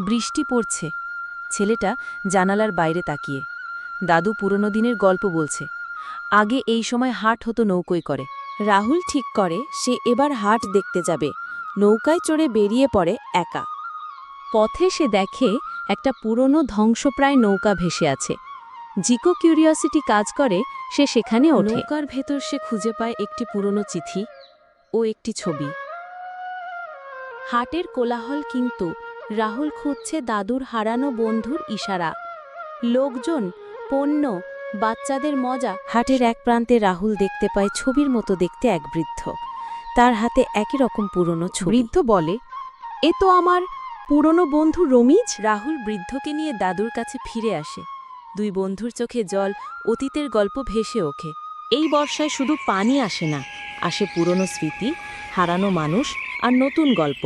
বৃষ্টি পড়ছে। ছেলেটা জানালার বাইরে তাকিয়ে। দাদু পুরনো দিনের গল্প বলছে। আগে এই সময় হাট হতো নৌকোয় করে। রাহুল ঠিক করে সে এবার হাট দেখতে যাবে। নৌকায় চড়ে বেরিয়ে পড়ে একা। পথে সে দেখে একটা পুরনো ধ্বংসপ্রায় নৌকা ভেসে আছে। জিকো কিউরিওসিটি কাজ করে, সে সেখানে ওঠে। নৌকার ভেতর সে খুঁজে পায় একটি পুরনো চিঠি ও একটি ছবি। হাটের কোলাহল, কিন্তু রাহুল খুঁজছে দাদুর হারানো বন্ধুর ইশারা। লোকজন, পণ্য, বাচ্চাদের মজা। হাটের এক প্রান্তে রাহুল দেখতে পায় ছবির মতো দেখতে এক বৃদ্ধ। তার হাতে একই রকম পুরনো ছবি। বৃদ্ধ বলে, এ তো আমার পুরনো বন্ধু রমিজ। রাহুল বৃদ্ধকে নিয়ে দাদুর কাছে ফিরে আসে। দুই বন্ধুর চোখে জল, অতীতের গল্প ভেসে ওঠে। এই বর্ষায় শুধু পানি আসে না, আসে পুরনো স্মৃতি, হারানো মানুষ আর নতুন গল্প।